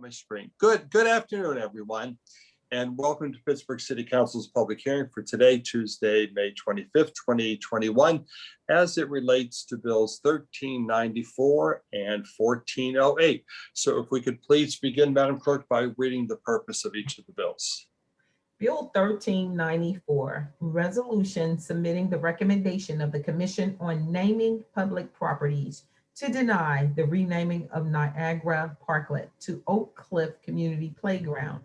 my screen. Good afternoon, everyone, and welcome to Pittsburgh City Council's public hearing for today, Tuesday, May 25th, 2021, as it relates to bills 1394 and 1408. So if we could please begin, Madam Clerk, by reading the purpose of each of the bills. Bill 1394, resolution submitting the recommendation of the Commission on Naming Public Properties to deny the renaming of Niagara Parklet to Oak Cliff Community Playground.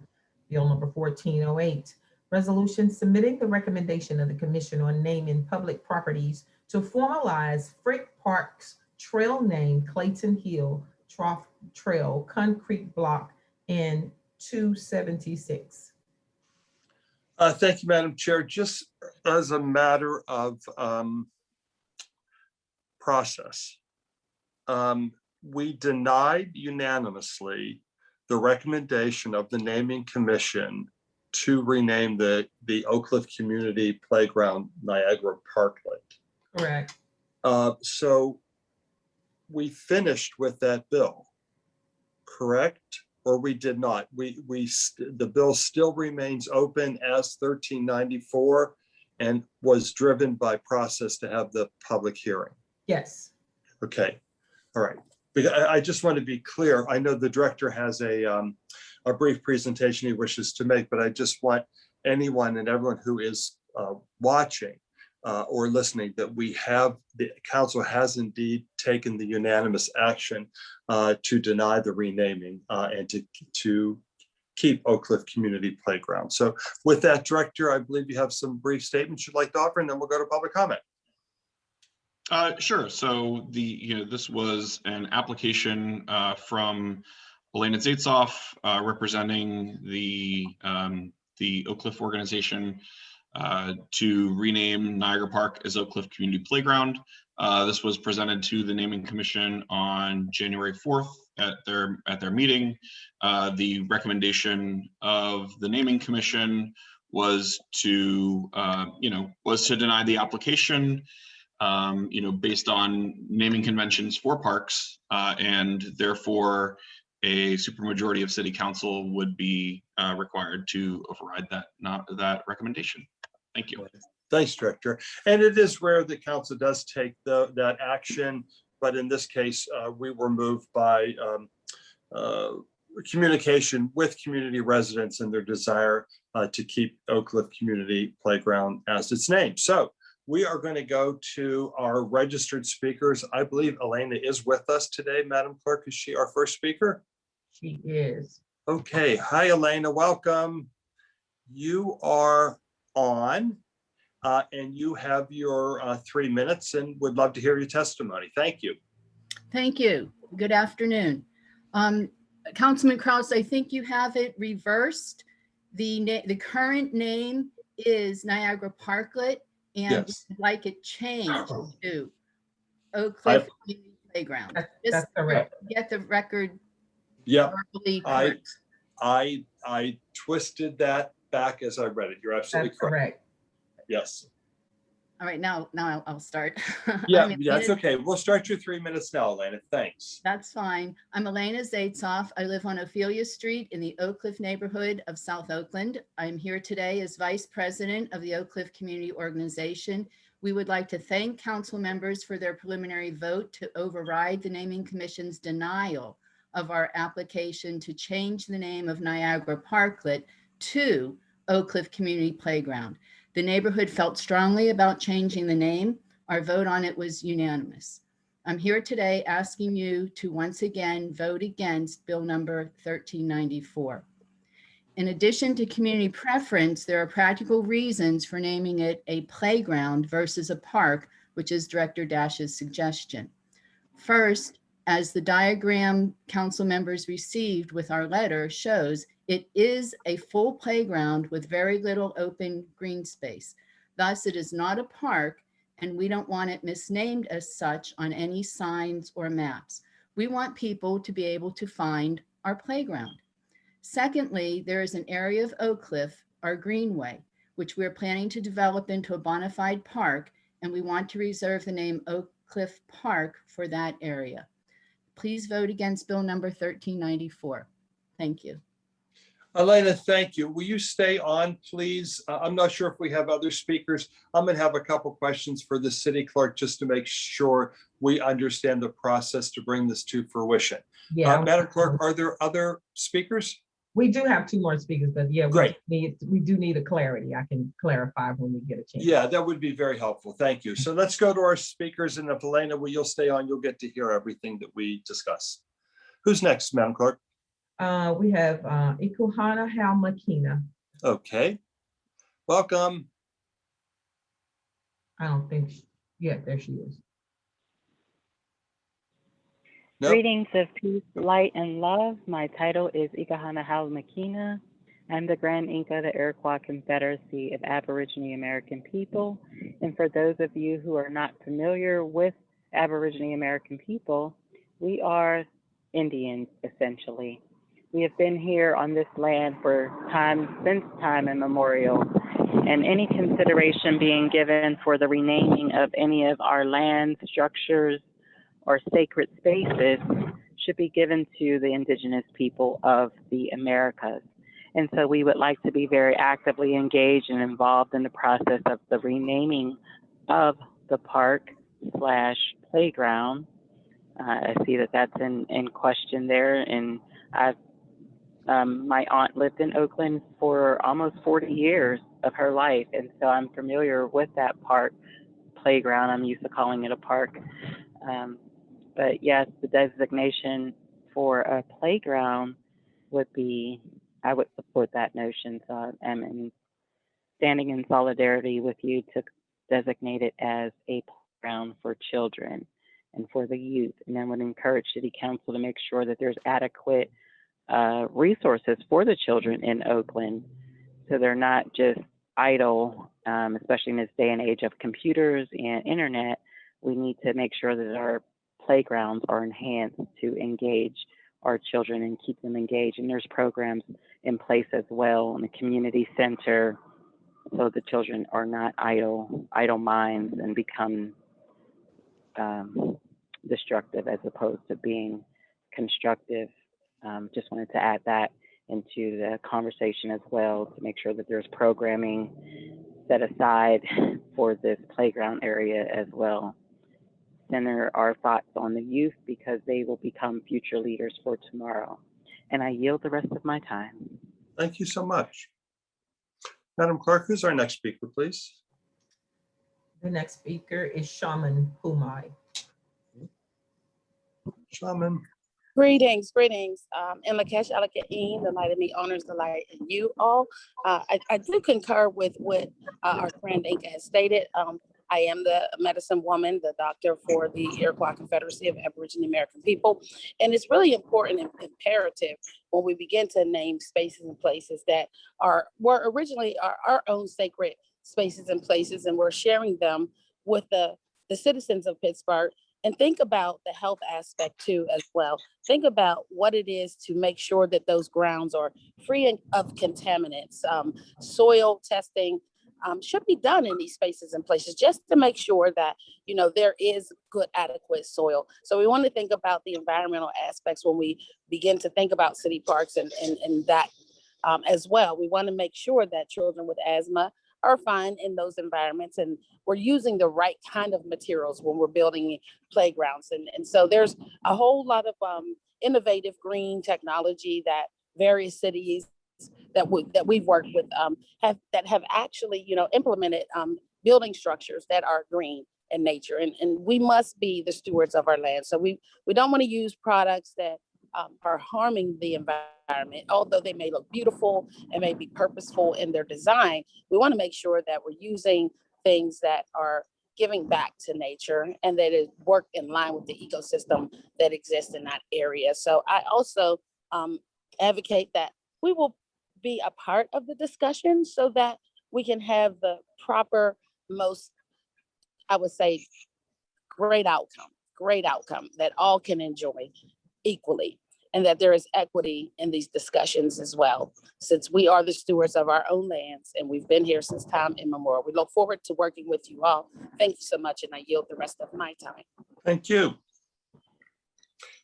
Bill number 1408, resolution submitting the recommendation of the Commission on Naming Public Properties to formalize Frick Park's trail name Clayton Hill Trough Trail Concrete Block in 276. Thank you, Madam Chair. Just as a matter of process, we denied unanimously the recommendation of the Naming Commission to rename the Oak Cliff Community Playground Niagara Parklet. Correct. So we finished with that bill, correct? Or we did not. The bill still remains open as 1394 and was driven by process to have the public hearing. Yes. Okay. All right. I just want to be clear. I know the director has a brief presentation he wishes to make, but I just want anyone and everyone who is watching or listening that the council has indeed taken the unanimous action to deny the renaming and to keep Oak Cliff Community Playground. So with that, Director, I believe you have some brief statements you'd like to offer, and then we'll go to public comment. Sure. So this was an application from Elena Zaitsoff representing the Oak Cliff organization to rename Niagara Park as Oak Cliff Community Playground. This was presented to the Naming Commission on January 4th at their meeting. The recommendation of the Naming Commission was to deny the application. Based on naming conventions for parks, and therefore a supermajority of City Council would be required to override that recommendation. Thank you. Thanks, Director. And it is rare that Council does take that action, but in this case, we were moved by communication with community residents and their desire to keep Oak Cliff Community Playground as its name. So we are going to go to our registered speakers. I believe Elena is with us today. Madam Clerk, is she our first speaker? She is. Okay. Hi, Elena. Welcome. You are on and you have your 3 minutes and would love to hear your testimony. Thank you. Thank you. Good afternoon. Councilman Kraus, I think you have it reversed. The current name is Niagara Parklet, and yes, we'd like it changed to Oak Cliff Community Playground. That's correct. Get the record. Yeah, correct. I twisted that back as I read it. You're absolutely correct. Yes. All right, now I'll start. Yeah, that's okay. We'll start your 3 minutes now, Elena. Thanks. That's fine. I'm Elena Zaitsoff. I live on Ophelia Street in the Oak Cliff neighborhood of South Oakland. I'm here today as Vice President of the Oak Cliff Community Organization. We would like to thank council members for their preliminary vote to override the Naming Commission's denial of our application to change the name of Niagara Parklet to Oak Cliff Community Playground. The neighborhood felt strongly about changing the name. Our vote on it was unanimous. I'm here today asking you to once again vote against Bill number 1394. In addition to community preference, there are practical reasons for naming it a playground versus a park, which is Director Dash's suggestion. First, as the diagram council members received with our letter shows, it is a full playground with very little open green space. Thus, it is not a park, and we don't want it misnamed as such on any signs or maps. We want people to be able to find our playground. Secondly, there is an area of Oak Cliff, our greenway, which we're planning to develop into a bona fide park, and we want to reserve the name Oak Cliff Park for that area. Please vote against Bill number 1394. Thank you. Elena, thank you. Will you stay on, please? I'm not sure if we have other speakers. I'm going to have a couple questions for the city clerk just to make sure we understand the process to bring this to fruition. Yeah, Madam Clerk, are there other speakers? we do have two more speakers, but yeah, Great. we do need a clarity. I can clarify when we get a chance. Yeah, that would be very helpful. Thank you. So let's go to our speakers, and if Elena, you'll stay on, you'll get to hear everything that we discuss. Who's next, Madam Clerk? We have Ikah Nahal Makina. Okay. Welcome. I don't think, yeah, there she is. Nope. Greetings of peace, light, and love. My title is Ikah Nahal Makina. I'm the Grand Inca of the Iroquois Confederacy of Aborigine American People. And for those of you who are not familiar with Aborigine American people, we are Indians, essentially. We have been here on this land for since time immemorial, and any consideration being given for the renaming of any of our land structures or sacred spaces should be given to the indigenous people of the Americas. And so we would like to be very actively engaged and involved in the process of the renaming of the park/playground. I see that that's in question there, and my aunt lived in Oakland for almost 40 years of her life, and so I'm familiar with that park playground. I'm used to calling it a park. But yes, the designation for a playground would be, I would support that notion. So I'm standing in solidarity with you to designate it as a playground for children and for the youth. And I would encourage City Council to make sure that there's adequate resources for the children in Oakland, so they're not just idle, especially in this day and age of computers and internet. We need to make sure that our playgrounds are enhanced to engage our children and keep them engaged. And there's programs in place as well in the community center, so the children are not idle minds and become destructive as opposed to being constructive. Just wanted to add that into the conversation as well, to make sure that there's programming set aside for this playground area as well. Center our thoughts on the youth because they will become future leaders for tomorrow. And I yield the rest of my time. Thank you so much. Madam Clerk, who's our next speaker, please? The next speaker is Shaman Humai. Shaman. Greetings. In Lakesh Alakaeen, the light in me honors the light in you all. I do concur with what our friend Inka has stated. I am the medicine woman, the doctor for the Iroquois Confederacy of Aboriginal American People. And it's really important and imperative when we begin to name spaces and places that were originally our own sacred spaces and places, and we're sharing them with the citizens of Pittsburgh. And think about the health aspect too as well. Think about what it is to make sure that those grounds are free of contaminants. Soil testing should be done in these spaces and places just to make sure that, there is good, adequate soil. So we want to think about the environmental aspects when we begin to think about city parks and that as well. We want to make sure that children with asthma are fine in those environments, and we're using the right kind of materials when we're building playgrounds. And so there's a whole lot of innovative green technology that various cities that we've worked with have actually, implemented building structures that are green in nature. And we must be the stewards of our land. So we don't want to use products that are harming the environment, although they may look beautiful and may be purposeful in their design. We want to make sure that we're using things that are giving back to nature and that it work in line with the ecosystem that exists in that area. So I also advocate that we will be a part of the discussion so that we can have the proper, most, I would say, great outcome that all can enjoy equally, and that there is equity in these discussions as well, since we are the stewards of our own lands and we've been here since time immemorial. We look forward to working with you all. Thank you so much, and I yield the rest of my time. Thank you.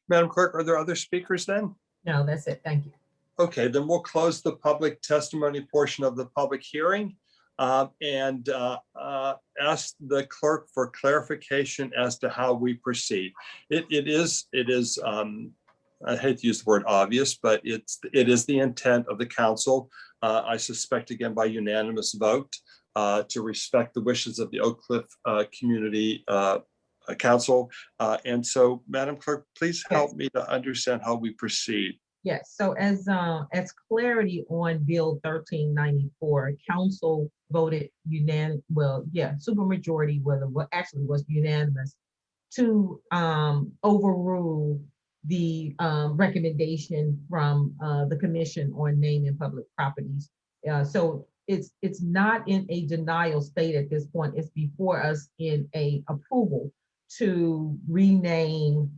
Madam Clerk, are there other speakers then? No, that's it. Thank you. Okay, then we'll close the public testimony portion of the public hearing and ask the clerk for clarification as to how we proceed. It is I hate to use the word obvious, but it is the intent of the council, I suspect again by unanimous vote, to respect the wishes of the Oak Cliff Community Council. And so, Madam Clerk, please help me to understand how we proceed. Yes, so as clarity on Bill 1394, council voted supermajority, actually was unanimous to overrule the recommendation from the Commission on Naming Public Properties. So it's not in a denial state at this point. It's before us in a approval to rename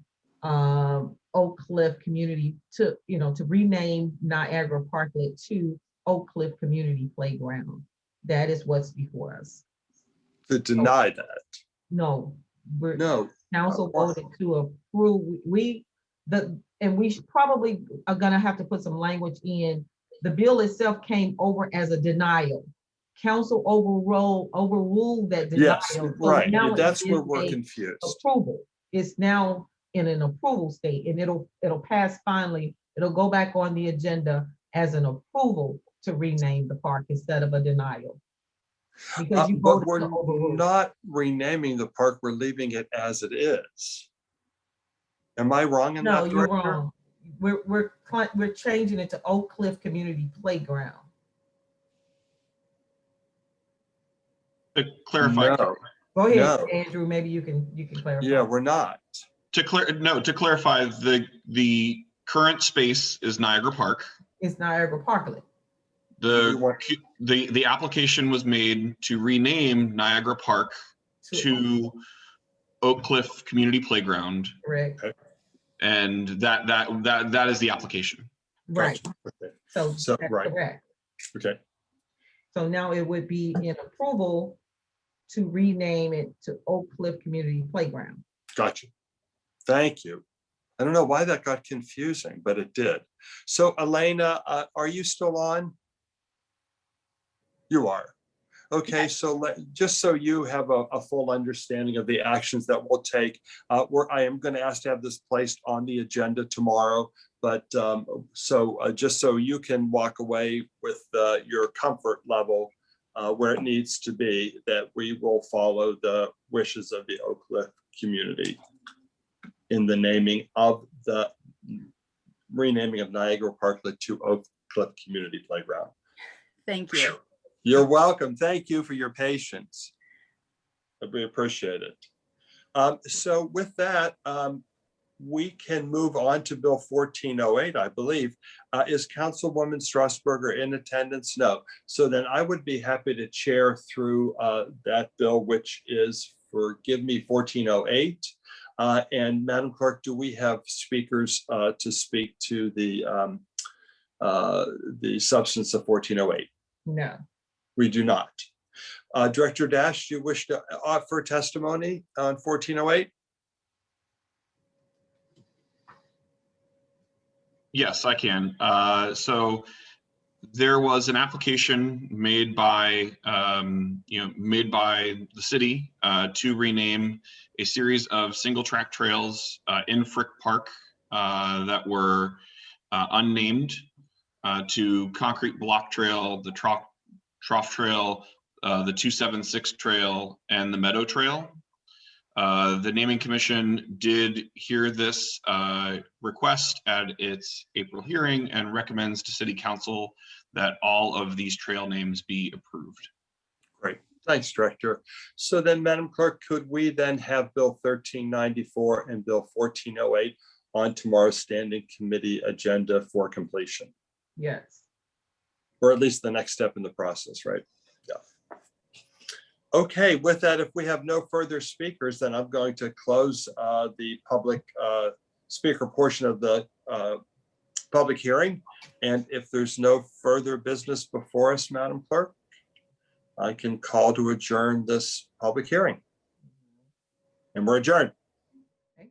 Oak Cliff Community to rename Niagara Parklet to Oak Cliff Community Playground. That is what's before us. To deny that? No, No. Council voted to approve. We probably are gonna have to put some language in. The bill itself came over as a denial. Council overruled that denial. Yes, So right. now That's it where is we're a confused. approval. It's now in an approval state, and it'll pass finally. It'll go back on the agenda as an approval to rename the park instead of a denial. Because you But voted we're to overrule. not renaming the park, we're leaving it as it is. Am I wrong in No, that, you're Director? wrong. We're changing it to Oak Cliff Community Playground. To clarify, No, Go ahead, No. Andrew. Maybe you can clarify. yeah, we're not. to clarify, the current space is Niagara Park. It's Niagara Parklet. The application was made to rename Niagara Park to Oak Cliff Community Playground, Correct. and that is the application. Right. Okay. So So, that's right. correct. Okay. So now it would be in approval to rename it to Oak Cliff Community Playground. Gotcha. Thank you. I don't know why that got confusing, but it did. So Elena, are you still on? You are. Okay, so just so you have a full understanding of the actions that we'll take, I am going to ask to have this placed on the agenda tomorrow. But just so you can walk away with your comfort level where it needs to be, that we will follow the wishes of the Oak Cliff community in the renaming of Niagara Parklet to Oak Cliff Community Playground. Thank you. You're welcome. Thank you for your patience. We appreciate it. So with that, we can move on to Bill 1408, I believe. Is Councilwoman Strasburger in attendance? No. So then I would be happy to chair through that bill, which is, forgive me, 1408. And Madam Clerk, do we have speakers to speak to the substance of 1408? No. We do not. Director Dash, do you wish to offer testimony on 1408? Yes, I can. So there was an application made by the city to rename a series of single track trails in Frick Park that were unnamed to Concrete Block Trail, the Trough Trail, the 276 Trail, and the Meadow Trail. The Naming Commission did hear this request at its April hearing and recommends to City Council that all of these trail names be approved. Great, thanks, Director. So then, Madam Clerk, could we then have Bill 1394 and Bill 1408 on tomorrow's standing committee agenda for completion? Yes. Or at least the next step in the process, right? Yeah. Okay, with that, if we have no further speakers, then I'm going to close the public speaker portion of the public hearing. And if there's no further business before us, Madam Clerk, I can call to adjourn this public hearing. And we're adjourned. Okay.